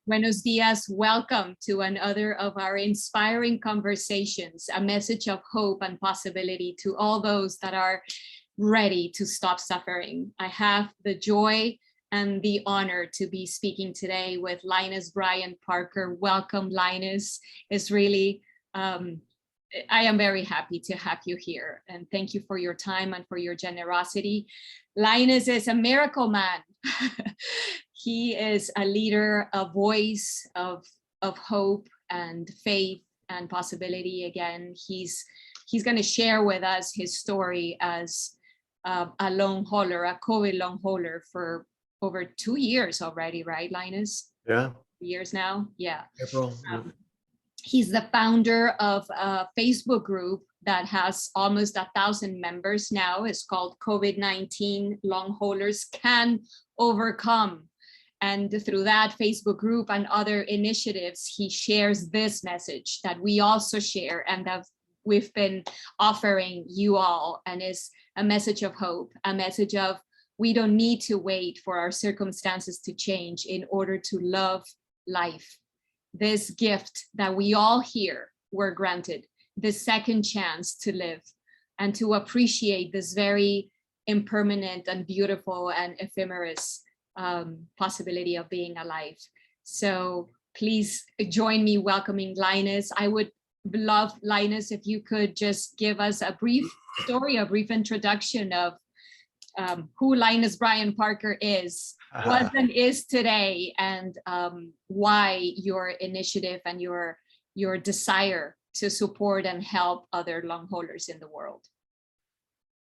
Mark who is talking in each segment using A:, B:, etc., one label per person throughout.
A: Buenos dias. Welcome to another of our inspiring conversations, a message of hope and possibility to all those that are ready to stop suffering. I have the joy and the honor to be speaking today with Lynus Parker. Welcome, Lynus. It's really, I am very happy to have you here, and thank you for your time and for your generosity. Lynus is a miracle man. He is a leader, a voice of hope and faith and possibility. Again, he's going to share with us his story as a long hauler, a COVID long hauler for over 2 years already, right, Lynus?
B: Yeah.
A: Years now, yeah.
B: April.
A: He's the founder of a Facebook group that has almost 1,000 members now. It's called COVID-19 Long Haulers Can Overcome. And through that Facebook group and other initiatives, he shares this message that we also share and that we've been offering you all. And is a message of hope, a message of we don't need to wait for our circumstances to change in order to love life. This gift that we all here were granted, the second chance to live and to appreciate this very impermanent and beautiful and ephemeris possibility of being alive. So please join me welcoming Lynus. I would love, Lynus, if you could just give us a brief story, a brief introduction of who Lynus Parker is, was and is today, and why your initiative and your desire to support and help other long haulers in the world.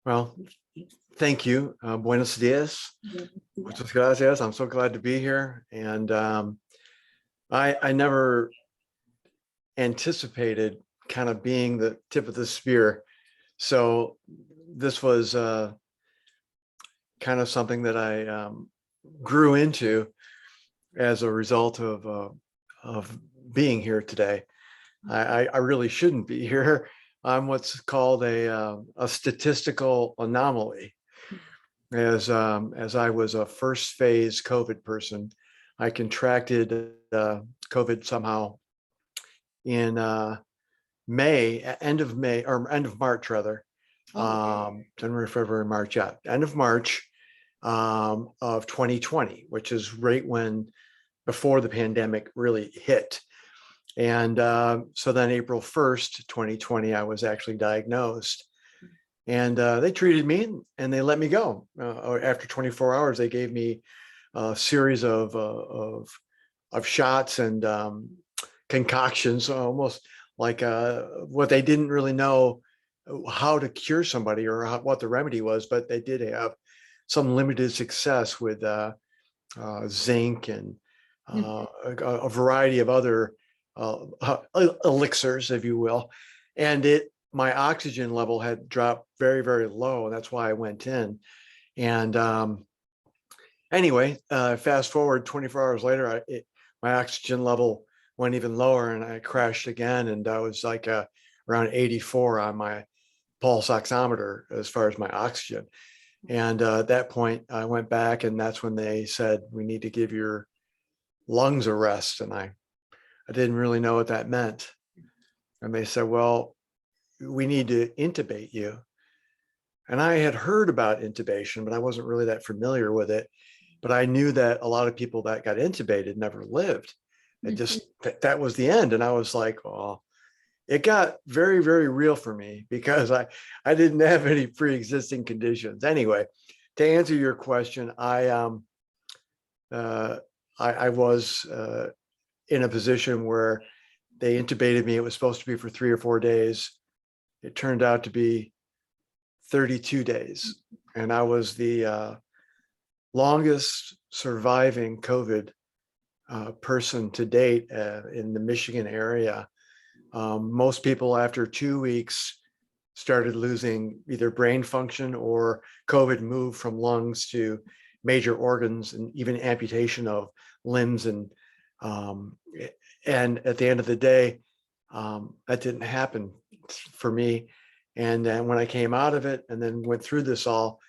B: Well, thank you. Buenos dias. Muchas gracias. I'm so glad to be here. And I never anticipated kind of being the tip of the spear. So this was kind of something that I grew into as a result of being here today. I really shouldn't be here. I'm what's called a statistical anomaly. As I was a first phase COVID person, I contracted COVID somehow in May, end of March rather. January, February, March, yeah, end of March of 2020, which is right when, before the pandemic really hit. And so then April 1st, 2020, I was actually diagnosed. And they treated me and they let me go. After 24 hours, they gave me a series of shots and concoctions, almost like what they didn't really know how to cure somebody or what the remedy was, but they did have some limited success with zinc and a variety of other elixirs, if you will. And my oxygen level had dropped very, very low. And that's why I went in. And anyway, fast forward 24 hours later, my oxygen level went even lower and I crashed again. And I was like around 84 on my pulse oximeter as far as my oxygen. And at that point, I went back and that's when they said, we need to give your lungs a rest. And I didn't really know what that meant. And they said, well, we need to intubate you. And I had heard about intubation, but I wasn't really that familiar with it. But I knew that a lot of people that got intubated never lived. It just, that was the end. And I was like, oh, it got very, very real for me because I didn't have any pre-existing conditions. Anyway, to answer your question, I was in a position where they intubated me. It was supposed to be for 3 or 4 days. It turned out to be 32 days. And I was the longest surviving COVID person to date in the Michigan area. Most people after 2 weeks started losing either brain function or COVID moved from lungs to major organs and even amputation of limbs. And at the end of the day, that didn't happen for me. And then when I came out of it and then went through this all,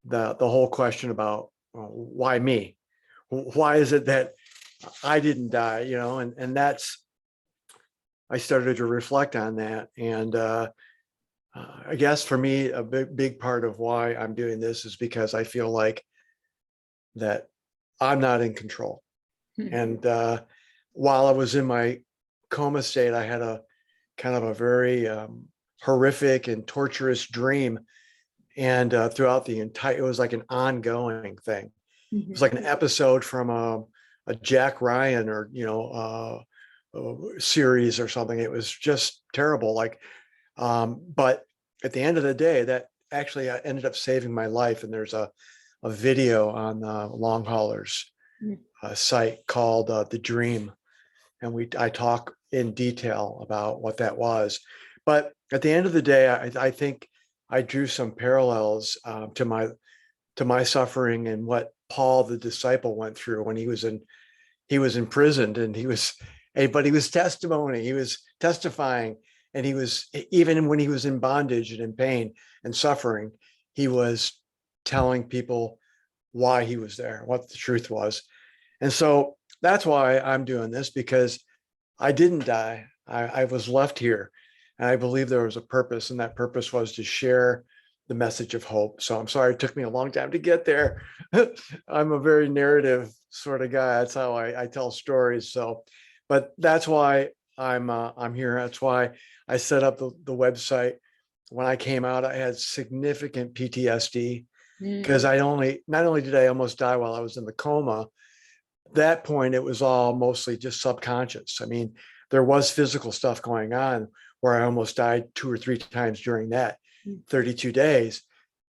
B: the whole question about why me? Why is it that I didn't die, and that's, I started to reflect on that. And I guess for me, a big part of why I'm doing this is because I feel like that I'm not in control. And while I was in my coma state, I had a kind of a very horrific and torturous dream. And throughout the entire, it was like an ongoing thing. It was like an episode from a Jack Ryan or, series or something. It was just terrible. But at the end of the day, that actually ended up saving my life. And there's a video on Long Haulers site called The Dream. And I talk in detail about what that was. But at the end of the day, I think I drew some parallels to my suffering and what Paul the disciple went through when he was imprisoned, and he was testifying, and he was, even when he was in bondage and in pain and suffering, he was telling people why he was there, what the truth was. And so that's why I'm doing this, because I didn't die. I was left here, and I believe there was a purpose, and that purpose was to share the message of hope. So I'm sorry it took me a long time to get there. I'm a very narrative sort of guy. That's how I tell stories. So, but that's why I'm here. That's why I set up the website. When I came out, I had significant PTSD because not only did I almost die while I was in the coma, at that point, it was all mostly just subconscious. I mean, there was physical stuff going on where I almost died 2 or 3 times during that 32 days.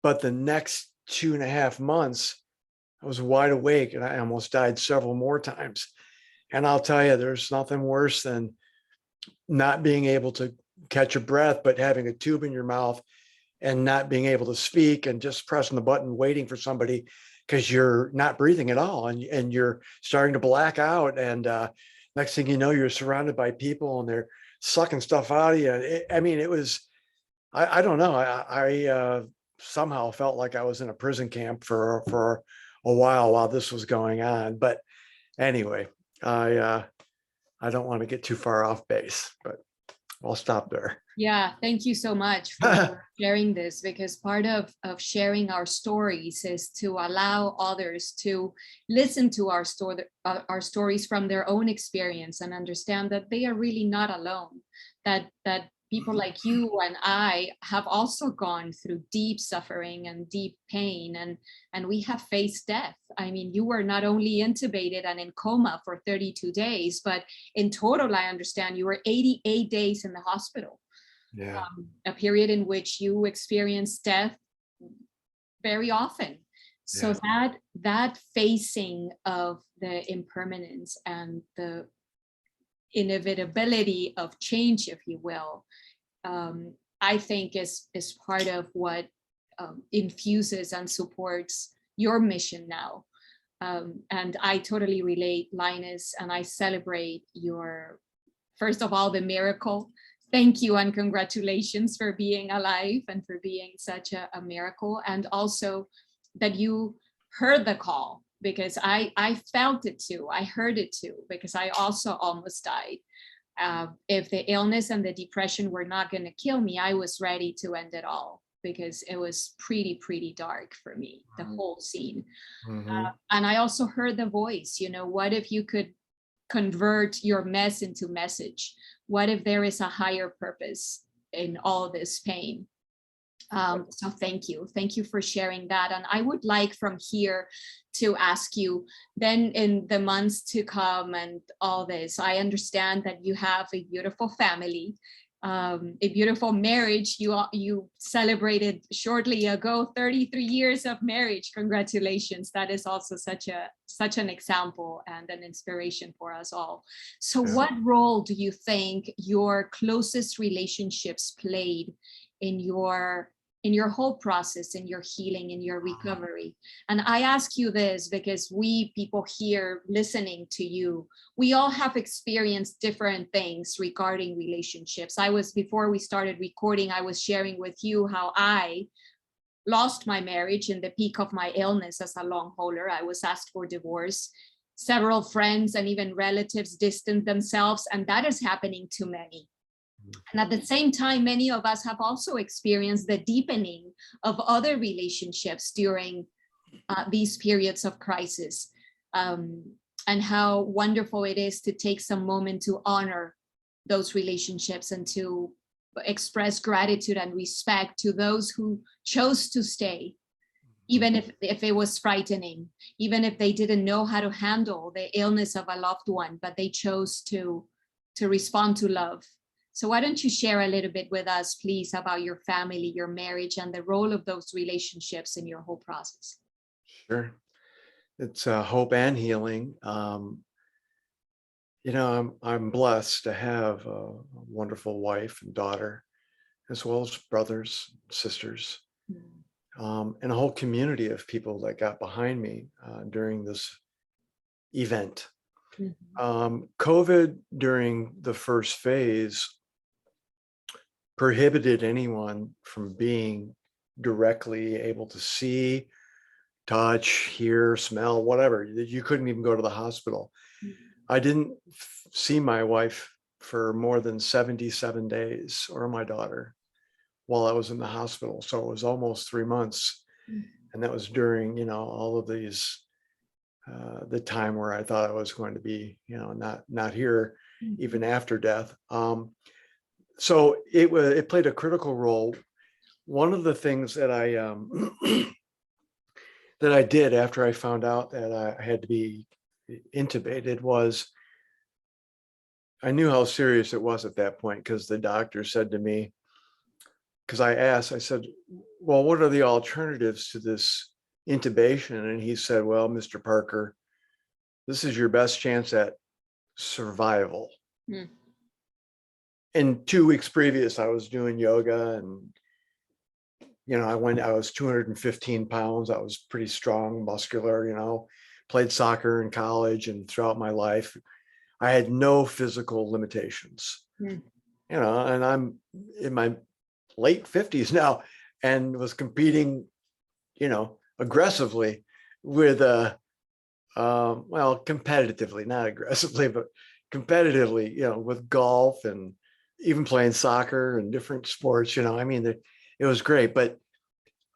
B: But the next 2.5 months, I was wide awake and I almost died several more times. And I'll tell you, there's nothing worse than not being able to catch a breath, but having a tube in your mouth and not being able to speak and just pressing the button, waiting for somebody, because you're not breathing at all, and you're starting to black out. And next thing you know, you're surrounded by people and they're sucking stuff out of you. It was, I don't know. I somehow felt like I was in a prison camp for a while this was going on. But anyway, I don't want to get too far off base, but I'll stop there.
A: Yeah, thank you so much for sharing this, because part of sharing our stories is to allow others to listen to our stories from their own experience and understand that they are really not alone, that people like you and I have also gone through deep suffering and deep pain, and we have faced death. I mean, you were not only intubated and in coma for 32 days, but in total, I understand you were 88 days in the hospital.
B: Yeah.
A: A period in which you experience death very often. So that facing of the impermanence and the inevitability of change, if you will, I think is part of what infuses and supports your mission now. And I totally relate, Lynus, and I celebrate your, first of all, the miracle. Thank you and congratulations for being alive and for being such a miracle. And also that you heard the call, because I felt it too. I heard it too, because I also almost died. If the illness and the depression were not going to kill me, I was ready to end it all, because it was pretty dark for me, the whole scene. And I also heard the voice, what if you could convert your mess into message? What if there is a higher purpose in all this pain? So thank you for sharing that. And I would like from here to ask you, then in the months to come and all this, I understand that you have a beautiful family, a beautiful marriage. You celebrated shortly ago 33 years of marriage. Congratulations. That is also such an example and an inspiration for us all. So what role do you think your closest relationships played in your whole process, in your healing, in your recovery? And I ask you this because we people here listening to you, we all have experienced different things regarding relationships. Before we started recording, I was sharing with you how I lost my marriage in the peak of my illness as a long hauler. I was asked for divorce. several friends and even relatives distance themselves, and that is happening to many. And at the same time, many of us have also experienced the deepening of other relationships during these periods of crisis, and how wonderful it is to take some moment to honor those relationships and to express gratitude and respect to those who chose to stay, even if it was frightening, even if they didn't know how to handle the illness of a loved one, but they chose to respond to love. So why don't you share a little bit with us, please, about your family, your marriage, and the role of those relationships in your whole process?
B: Sure. It's hope and healing. I'm blessed to have a wonderful wife and daughter, as well as brothers, sisters, and a whole community of people that got behind me during this event. COVID during the first phase prohibited anyone from being directly able to see, touch, hear, smell, whatever. You couldn't even go to the hospital. I didn't see my wife for more than 77 days, or my daughter, while I was in the hospital. So it was almost 3 months. And that was during, all of these, the time where I thought I was going to be, not here even after death. So it played a critical role. One of the things that I did after I found out that I had to be intubated was, I knew how serious it was at that point, because the doctor said to me, because I said, well, what are the alternatives to this intubation? And he said, well, Mr. Parker, this is your best chance at survival. And 2 weeks previous, I was doing yoga, and I was 215 pounds. I was pretty strong, muscular, played soccer in college and throughout my life. I had no physical limitations, and I'm in my late 50s now, and was competing, aggressively with, competitively, not aggressively, but competitively, with golf and even playing soccer and different sports, it was great. But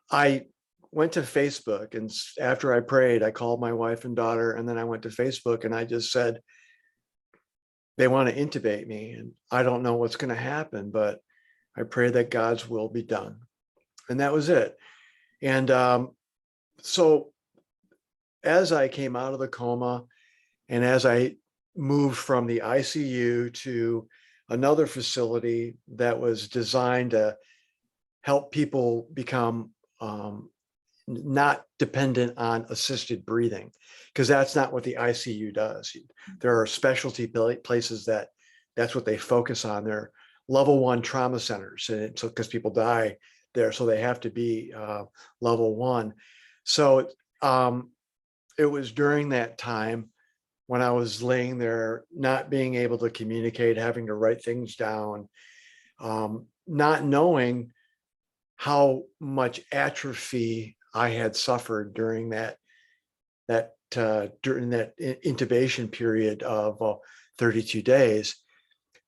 B: I went to Facebook, and after I prayed, I called my wife and daughter, and then I went to Facebook and I just said, they want to intubate me, and I don't know what's going to happen, but I pray that God's will be done. And that was it. And so as I came out of the coma, and as I moved from the ICU to another facility that was designed to help people become not dependent on assisted breathing, because that's not what the ICU does. There are specialty places that's what they focus on. They're level 1 trauma centers, and so because people die there, so they have to be level 1. So it was during that time when I was laying there, not being able to communicate, having to write things down, not knowing how much atrophy I had suffered during that intubation period of 32 days.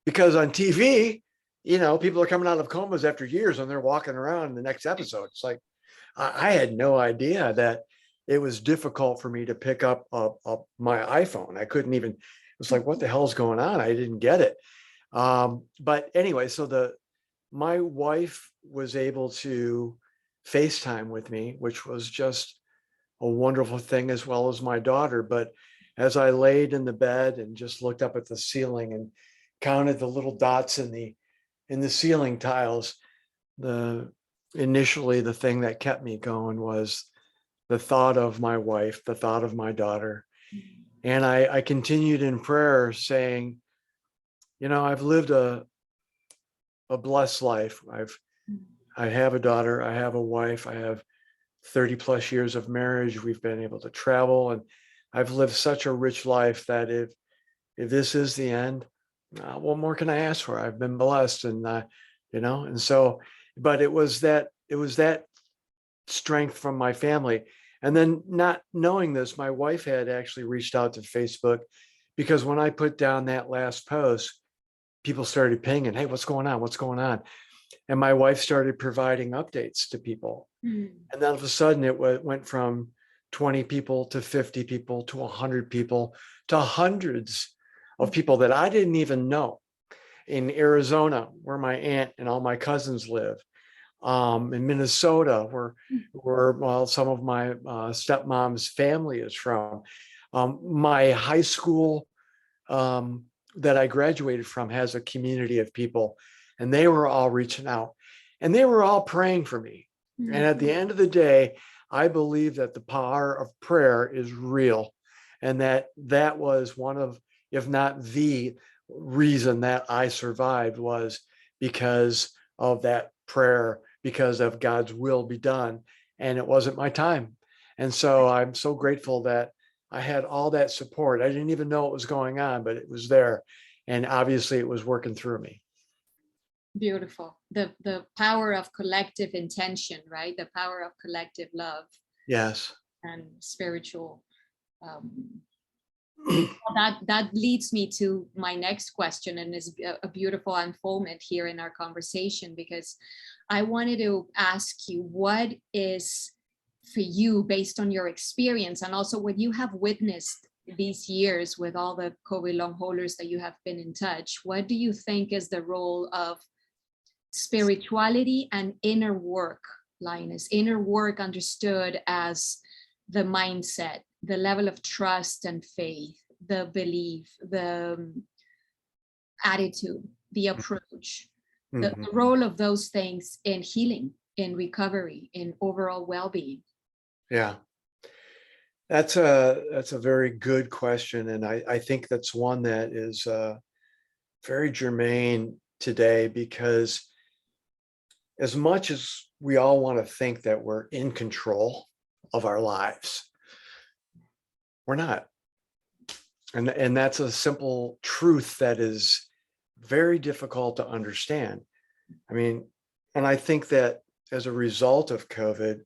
B: Because on TV, people are coming out of comas after years and they're walking around in the next episode. It's like, I had no idea that it was difficult for me to pick up my iPhone. I couldn't even, it was like, what the hell's going on? I didn't get it. But anyway, so my wife was able to FaceTime with me, which was just a wonderful thing, as well as my daughter. But as I laid in the bed and just looked up at the ceiling and counted the little dots in the ceiling tiles, initially the thing that kept me going was the thought of my wife, the thought of my daughter. And I continued in prayer saying, I've lived a blessed life. I have a daughter, I have a wife, I have 30 plus years of marriage. We've been able to travel, and I've lived such a rich life that if this is the end, what more can I ask for? I've been blessed, and and so, but it was that strength from my family. And then, not knowing this, my wife had actually reached out to Facebook, because when I put down that last post, people started pinging, hey, what's going on? What's going on? And my wife started providing updates to people.
A: Mm.
B: And then all of a sudden it went from 20 people to 50 people to 100 people to hundreds of people that I didn't even know in Arizona, where my aunt and all my cousins live, in Minnesota, where well, some of my stepmom's family is from. My high school that I graduated from has a community of people, and they were all reaching out, and they were all praying for me.
A: Mm.
B: And at the end of the day, I believe that the power of prayer is real, and that was one of, if not the reason that I survived, was because of that prayer, because of God's will be done. And it wasn't my time. And so I'm so grateful that I had all that support. I didn't even know what was going on, but it was there. And obviously it was working through me.
A: Beautiful. The power of collective intention, right? The power of collective love.
B: Yes.
A: And spiritual. That leads me to my next question, and is a beautiful unfoldment here in our conversation, because I wanted to ask you, what is for you, based on your experience and also what you have witnessed these years with all the COVID long haulers that you have been in touch, what do you think is the role of spirituality and inner work, Lynus? Inner work understood as the mindset, the level of trust and faith, the belief, the attitude, the approach, the role of those things in healing, in recovery, in overall well-being.
B: Yeah, that's a very good question. And I think that's one that is very germane today, because as much as we all want to think that we're in control of our lives, we're not. And that's a simple truth that is very difficult to understand. I mean, and I think that as a result of COVID,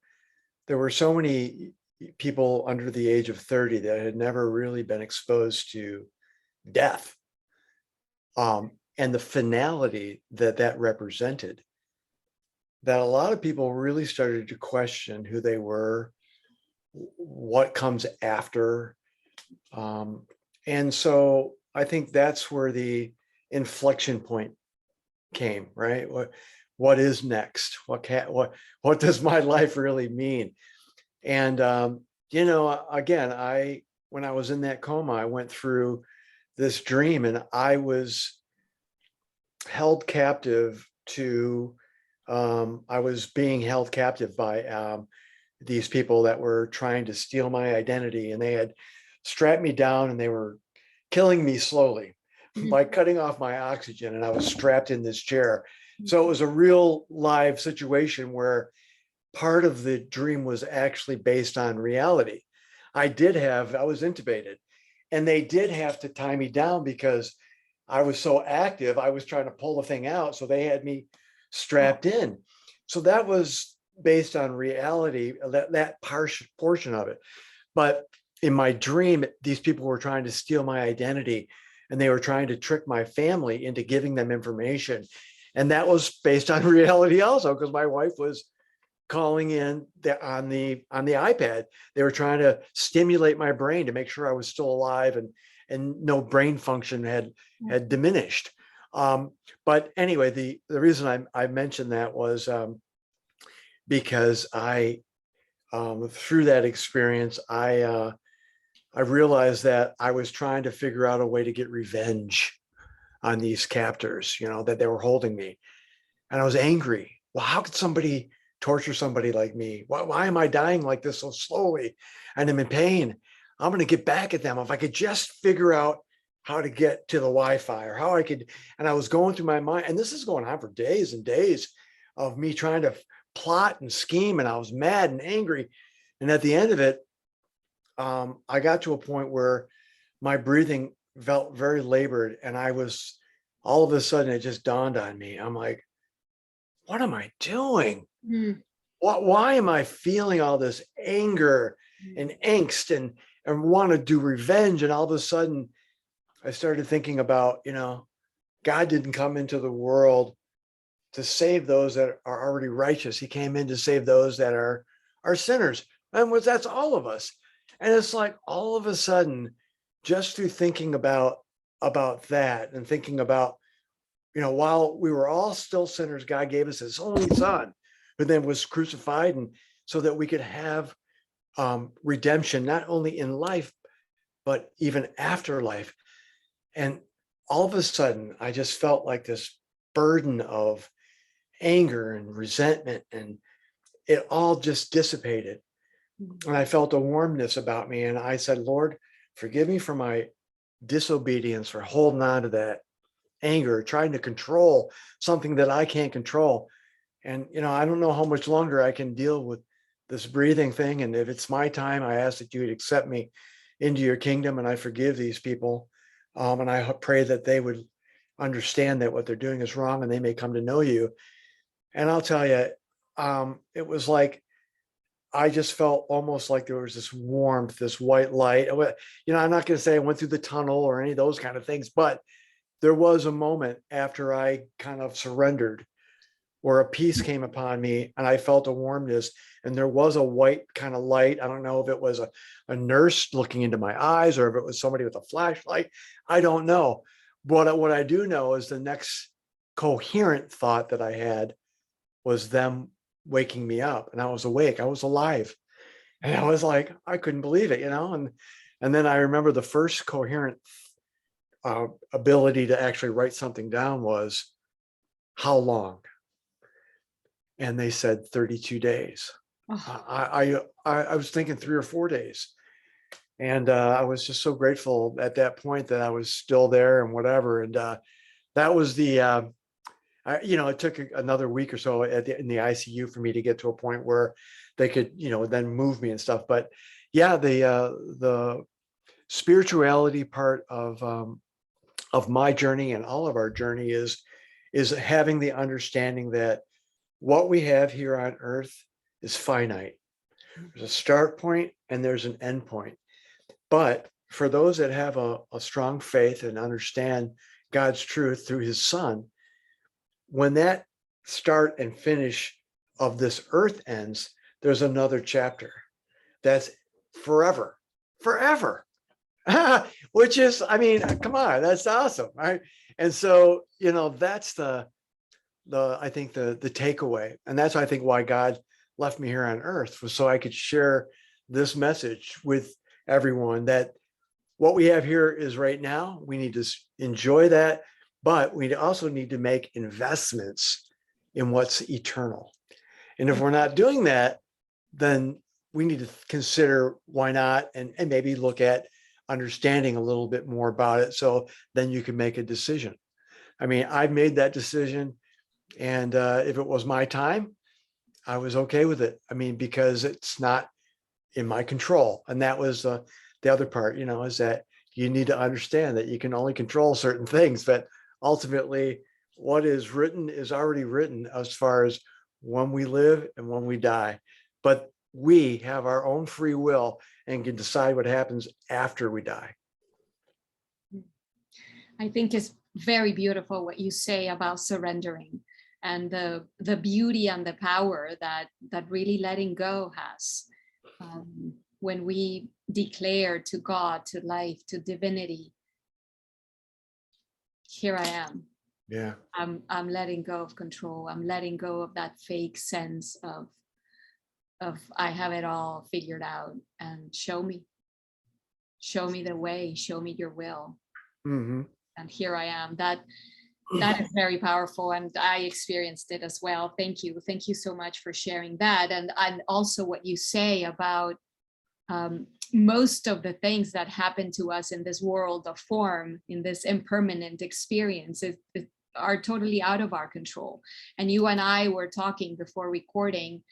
B: there were so many people under the age of 30 that had never really been exposed to death, and the finality that that represented, that a lot of people really started to question who they were, what comes after. And so I think that's where the inflection point came, right? What is next? What does my life really mean? And again, when I was in that coma, I went through this dream, and I was held captive to. I was being held captive by these people that were trying to steal my identity, and they had strapped me down, and they were killing me slowly by cutting off my oxygen, and I was strapped in this chair. So it was a real live situation where part of the dream was actually based on reality. I was intubated, and they did have to tie me down because I was so active. I was trying to pull the thing out, so they had me strapped in. So that was based on reality, that portion of it. But in my dream, these people were trying to steal my identity, and they were trying to trick my family into giving them information. And that was based on reality also, because my wife was calling in on the iPad. They were trying to stimulate my brain to make sure I was still alive, and no brain function had diminished. But anyway, the reason I mentioned that was because through that experience, I realized that I was trying to figure out a way to get revenge on these captors, that they were holding me. And I was angry. Well, how could somebody torture somebody like me? Why am I dying like this so slowly? And I'm in pain. I'm going to get back at them. If I could just figure out how to get to the Wi-Fi, or how I could, and I was going through my mind, and this is going on for days and days of me trying to plot and scheme, and I was mad and angry. And at the end of it, I got to a point where my breathing felt very labored, and all of a sudden it just dawned on me. I'm like, what am I doing? Why am I feeling all this anger and angst and want to do revenge. And all of a sudden I started thinking about, God didn't come into the world to save those that are already righteous. He came in to save those that are sinners. And that's all of us. And it's like all of a sudden, just through thinking about that and thinking about, while we were all still sinners, God gave us his only son, who then was crucified, and so that we could have redemption, not only in life, but even after life. And all of a sudden, I just felt like this burden of anger and resentment, and it all just dissipated. And I felt a warmness about me. And I said, Lord, forgive me for my disobedience, for holding on to that anger, trying to control something that I can't control. And, I don't know how much longer I can deal with this breathing thing. And if it's my time, I ask that you would accept me into your kingdom, and I forgive these people. And I pray that they would understand that what they're doing is wrong, and they may come to know you. And I'll tell you, it was like, I just felt almost like there was this warmth, this white light. I'm not going to say I went through the tunnel or any of those kind of things, but there was a moment after I kind of surrendered where a peace came upon me, and I felt a warmness, and there was a white kind of light. I don't know if it was a nurse looking into my eyes or if it was somebody with a flashlight. I don't know. But what I do know is the next coherent thought that I had was them waking me up, and I was awake. I was alive. And I was like, I couldn't believe it, and then I remember the first coherent ability to actually write something down was, how long? And they said 32 days. Oh. I was thinking 3 or 4 days. And I was just so grateful at that point that I was still there and whatever. And that was the, it took another week or so in the ICU for me to get to a point where they could, then move me and stuff. But yeah, the spirituality part of my journey and all of our journey is having the understanding that what we have here on earth is finite. There's a start point and there's an end point. But for those that have a strong faith and understand God's truth through his son, when that start and finish of this earth ends, there's another chapter that's forever, which is, come on, that's awesome, right? And so, that's I think the takeaway. And that's, I think, why God left me here on earth, was so I could share this message with everyone, that what we have here is right now. We need to enjoy that, but we also need to make investments in what's eternal. And if we're not doing that, then we need to consider why not, and maybe look at understanding a little bit more about it. So then you can make a decision. I've made that decision. And if it was my time, I was okay with it. Because it's not in my control. And that was the other part, is that you need to understand that you can only control certain things, but ultimately what is written is already written as far as when we live and when we die. But we have our own free will and can decide what happens after we die.
A: I think it's very beautiful what you say about surrendering, and the beauty and the power that really letting go has. When we declare to God, to life, to divinity, here I am.
B: Yeah.
A: I'm letting go of control. I'm letting go of that fake sense of I have it all figured out, and show me the way, show me your will.
B: Mm-hmm.
A: And here I am. That is very powerful, and I experienced it as well. Thank you so much for sharing that. And also what you say about most of the things that happen to us in this world of form, in this impermanent experience, are totally out of our control. And you and I were talking before recording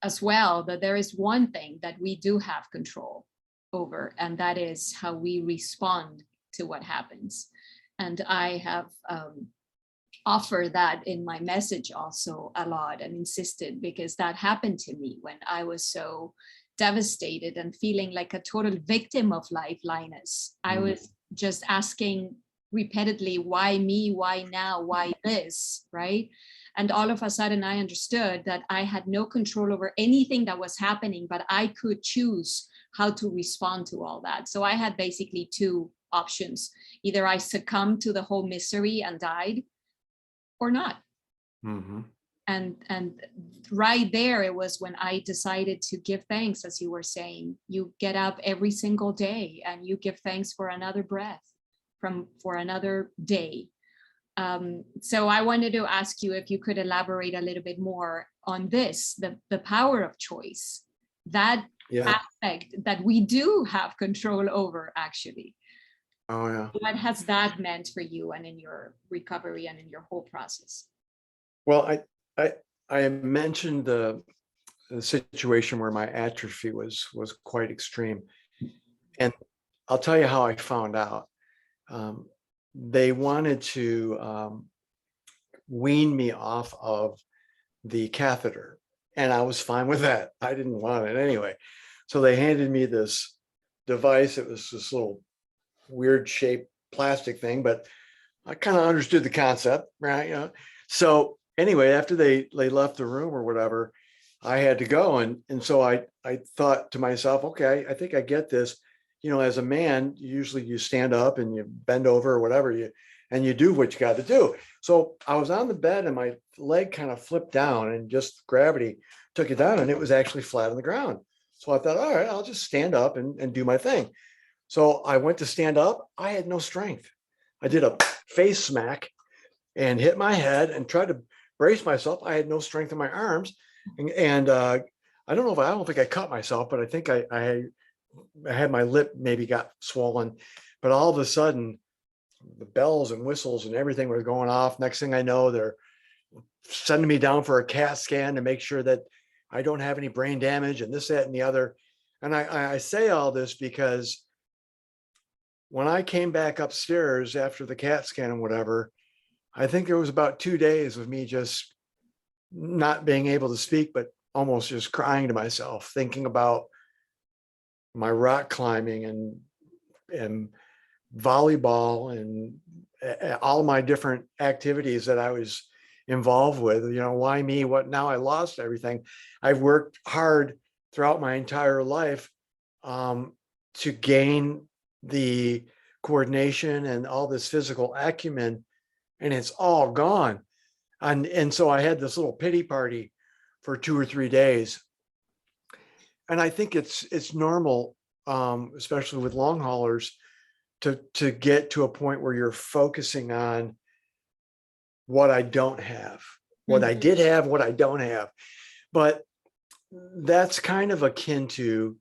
A: as well, that there is one thing that we do have control over, and that is how we respond to what happens. And I have offered that in my message also a lot, and insisted, because that happened to me when I was so devastated and feeling like a total victim of life, Linus. I was just asking repeatedly, why me? Why now? Why this? Right? And all of a sudden, I understood that I had no control over anything that was happening, but I could choose how to respond to all that. So I had basically two options. Either I succumbed to the whole misery and died, or not.
B: Mm-hmm.
A: And right there, it was when I decided to give thanks, as you were saying. You get up every single day and you give thanks for another breath, for another day. So I wanted to ask you if you could elaborate a little bit more on this, the power of choice, that aspect that we do have control over, actually.
B: Oh, yeah.
A: What has that meant for you and in your recovery and in your whole process?
B: Well, I mentioned the situation where my atrophy was quite extreme. And I'll tell you how I found out. They wanted to wean me off of the catheter, and I was fine with that. I didn't want it anyway. So they handed me this device. It was this little weird shaped plastic thing, but I kind of understood the concept, right? You know? So anyway, after they left the room or whatever, I had to go. And so I thought to myself, okay, I think I get this. You know, as a man, usually you stand up and you bend over or whatever, and you do what you got to do. So I was on the bed and my leg kind of flipped down and just gravity took it down, and it was actually flat on the ground. So I thought, all right, I'll just stand up and do my thing. So I went to stand up. I had no strength. I did a face smack and hit my head and tried to brace myself. I had no strength in my arms. And I don't think I cut myself, but I think I had my lip maybe got swollen. But all of a sudden, the bells and whistles and everything were going off. Next thing I know, they're sending me down for a CAT scan to make sure that I don't have any brain damage and this, that, and the other. And I say all this because when I came back upstairs after the CAT scan and whatever, I think there was about 2 days of me just not being able to speak, but almost just crying to myself, thinking about my rock climbing and volleyball and all my different activities that I was involved with. You know, why me? What now? I lost everything. I've worked hard throughout my entire life to gain the coordination and all this physical acumen, and it's all gone. And so I had this little pity party for 2 or 3 days. And I think it's normal, especially with long haulers, to get to a point where you're focusing on what I don't have, what I did have, what I don't have. But that's kind of akin to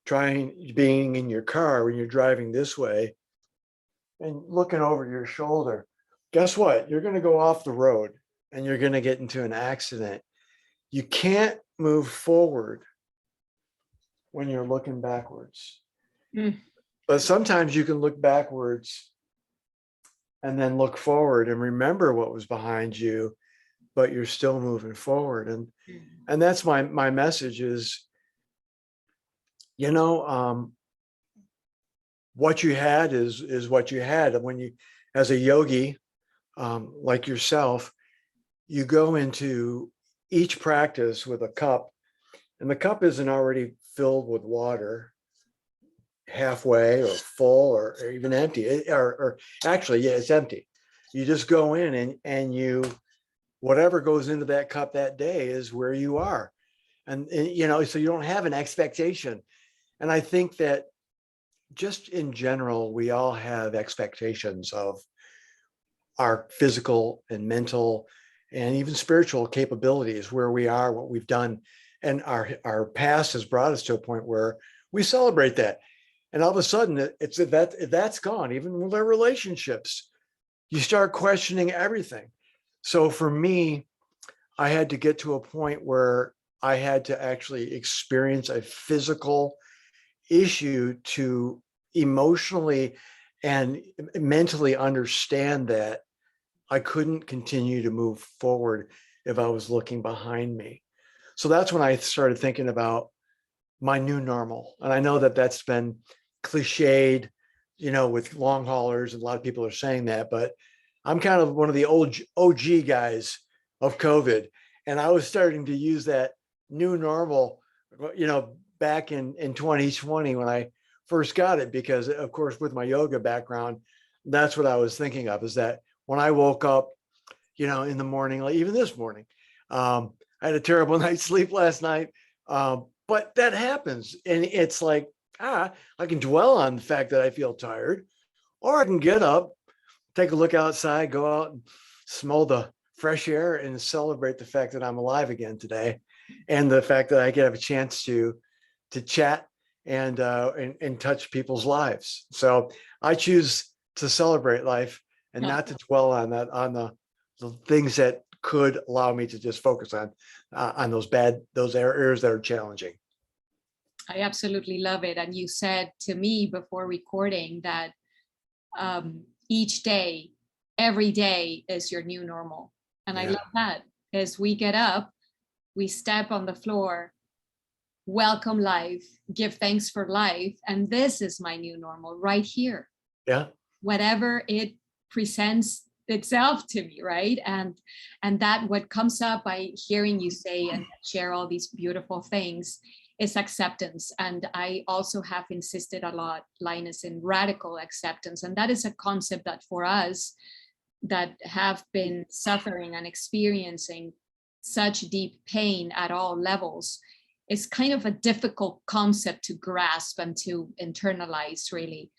B: being in your car when you're driving this way and looking over your shoulder. Guess what? You're going to go off the road and you're going to get into an accident. You can't move forward when you're looking backwards. But sometimes you can look backwards and then look forward and remember what was behind you, but you're still moving forward. And that's my message is, you know, what you had is what you had. And when you, as a yogi, like yourself, you go into each practice with a cup, and the cup isn't already filled with water halfway or full or even empty, or actually, yeah, it's empty. You just go in and you, whatever goes into that cup that day is where you are. And you know, so you don't have an expectation. And I think that just in general, we all have expectations of our physical and mental and even spiritual capabilities, where we are, what we've done. And our past has brought us to a point where we celebrate that. And all of a sudden that's gone. Even with our relationships, you start questioning everything. So for me, I had to get to a point where I had to actually experience a physical issue to emotionally and mentally understand that I couldn't continue to move forward if I was looking behind me. So that's when I started thinking about my new normal. And I know that that's been cliched, with long haulers, and a lot of people are saying that, but I'm kind of one of the old OG guys of COVID. And I was starting to use that new normal, back in 2020 when I first got it, because of course, with my yoga background, that's what I was thinking of, is that when I woke up, in the morning, like even this morning, I had a terrible night's sleep last night. But that happens. And it's like, I can dwell on the fact that I feel tired, or I can get up, take a look outside, go out and smell the fresh air and celebrate the fact that I'm alive again today. And the fact that I get have a chance to chat and touch people's lives. So I choose to celebrate life and not to dwell on that, on the things that could allow me to just focus on those areas that are challenging.
A: I absolutely love it. And you said to me before recording that each day, every day is your new normal. And I love that. As we get up, we step on the floor, welcome life, give thanks for life. And this is my new normal right here.
B: Yeah.
A: Whatever it presents itself to me, right? And that what comes up by hearing you say and share all these beautiful things is acceptance. And I also have insisted a lot, Lynus, in radical acceptance. And that is a concept that for us that have been suffering and experiencing such deep pain at all levels is kind of a difficult concept to grasp and to internalize, really.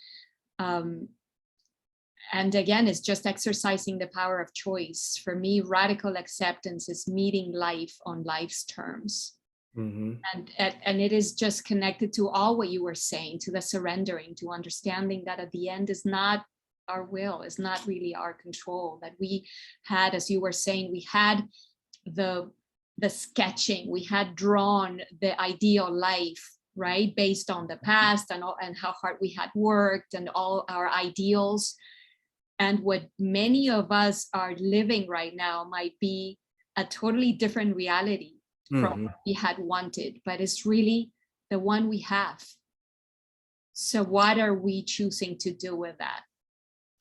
A: And again, it's just exercising the power of choice. For me, radical acceptance is meeting life on life's terms. Mm-hmm. And it is just connected to all what you were saying, to the surrendering, to understanding that at the end is not our will, is not really our control. That we had, as you were saying, we had the sketching, we had drawn the ideal life, right, based on the past and how hard we had worked and all our ideals. And what many of us are living right now might be a totally different reality from what we had wanted, but it's really the one we have. So what are we choosing to do with that?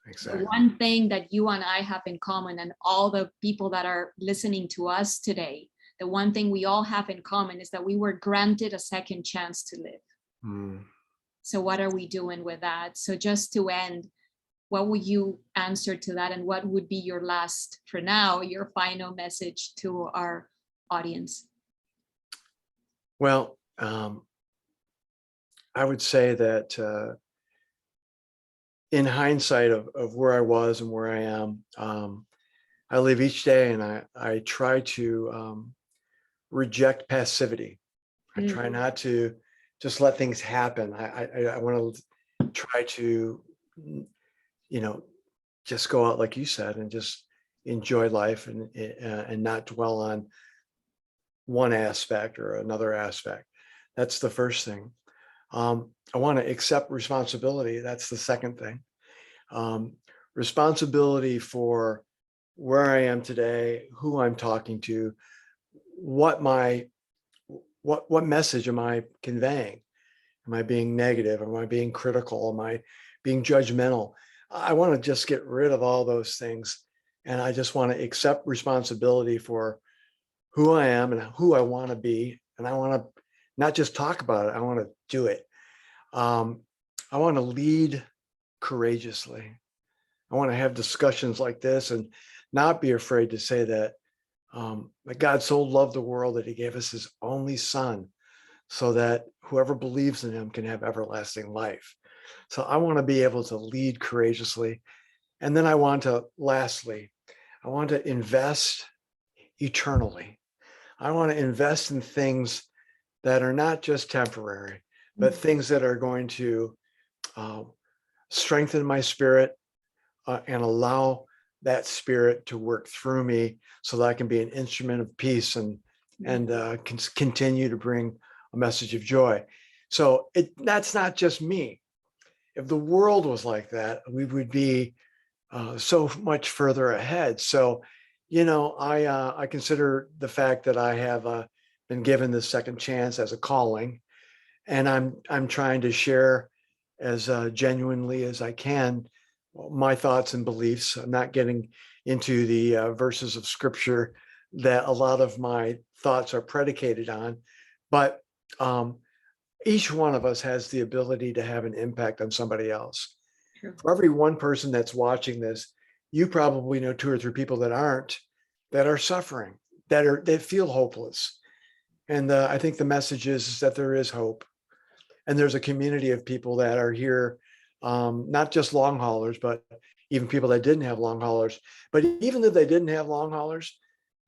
A: Exactly. The one thing that you and I have in common, and all the people that are listening to us today, the one thing we all have in common is that we were granted a second chance to live. So what are we doing with that? So just to end, what would you answer to that? And what would be your last, for now, your final message to our audience?
B: Well, I would say that in hindsight of where I was and where I am, I live each day and I try to reject passivity. I try not to just let things happen. I want to try to, just go out, like you said, and just enjoy life and not dwell on one aspect or another aspect. That's the first thing. I want to accept responsibility. That's the second thing. Responsibility for where I am today, who I'm talking to, what message am I conveying? Am I being negative? Am I being critical? Am I being judgmental? I want to just get rid of all those things. And I just want to accept responsibility for who I am and who I want to be. And I want to not just talk about it, I want to do it. I want to lead courageously. I want to have discussions like this and not be afraid to say that God so loved the world that he gave us his only son so that whoever believes in him can have everlasting life. So I want to be able to lead courageously. And then lastly, I want to invest eternally. I want to invest in things that are not just temporary, but things that are going to strengthen my spirit and allow that spirit to work through me so that I can be an instrument of peace and can continue to bring a message of joy. So that's not just me. If the world was like that, we would be so much further ahead. So, I consider the fact that I have been given this second chance as a calling. And I'm trying to share as genuinely as I can my thoughts and beliefs. I'm not getting into the verses of scripture that a lot of my thoughts are predicated on, but each one of us has the ability to have an impact on somebody else.
A: True.
B: For every one person that's watching this, you probably know 2 or 3 people that are suffering, that feel hopeless. And I think the message is that there is hope. And there's a community of people that are here, not just long haulers, but even people that didn't have long haulers. But even if they didn't have long haulers,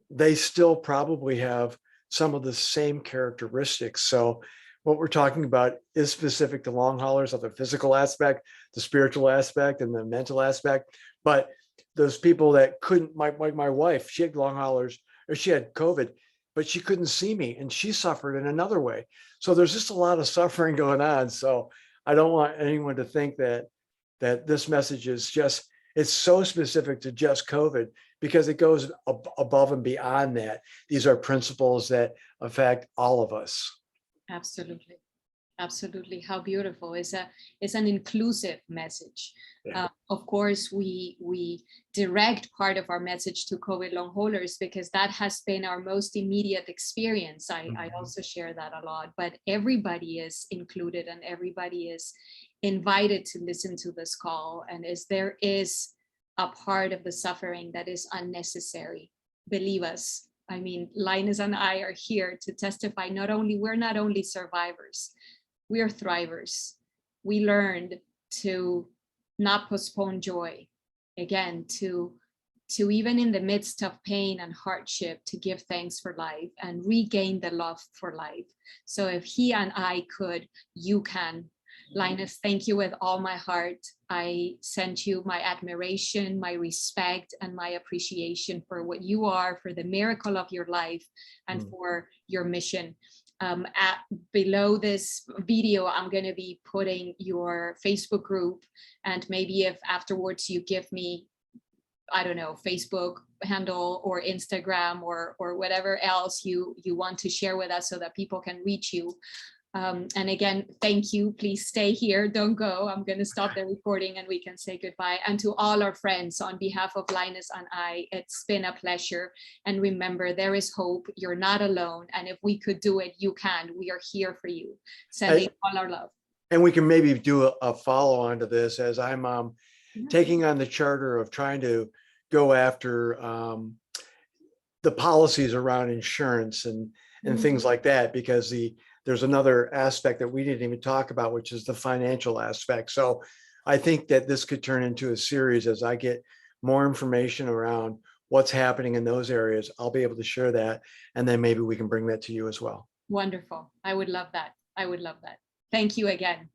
B: they still probably have some of the same characteristics. So what we're talking about is specific to long haulers of the physical aspect, the spiritual aspect, and the mental aspect. But those people that couldn't, like my wife, she had long haulers, or she had COVID, but she couldn't see me, and she suffered in another way. So there's just a lot of suffering going on. So I don't want anyone to think that this message is just, it's so specific to just COVID, because it goes above and beyond that. These are principles that affect all of us.
A: Absolutely. Absolutely. How beautiful. It's an inclusive message.
B: Yeah.
A: Of course, we direct part of our message to COVID long haulers because that has been our most immediate experience. I also share that a lot, but everybody is included and everybody is invited to listen to this call. And there is a part of the suffering that is unnecessary. Believe us. I mean, Lynus and I are here to testify. We're not only survivors, we are thrivers. We learned to not postpone joy. Again, to even in the midst of pain and hardship, to give thanks for life and regain the love for life. So if he and I could, you can. Lynus, thank you with all my heart. I send you my admiration, my respect, and my appreciation for what you are, for the miracle of your life, and for your mission. Below this video, I'm going to be putting your Facebook group, and maybe if afterwards you give me, I don't know, Facebook handle or Instagram or whatever else you want to share with us so that people can reach you. And again, thank you. Please stay here. Don't go. I'm going to stop the recording and we can say goodbye. And to all our friends, on behalf of Lynus and I, it's been a pleasure. And remember, there is hope. You're not alone. And if we could do it, you can. We are here for you. Sending all our love. And
B: we can maybe do a follow on to this, as I'm taking on the charter of trying to go after the policies around insurance and things like that, because there's another aspect that we didn't even talk about, which is the financial aspect. So I think that this could turn into a series. As I get more information around what's happening in those areas, I'll be able to share that. And then maybe we can bring that to you as well.
A: Wonderful. I would love that. I would love that. Thank you again.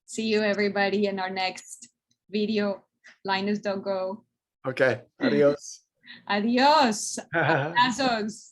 A: See you everybody in our next video. Lynus, don't go.
B: Okay. Adios.
A: Adios. Abrazos.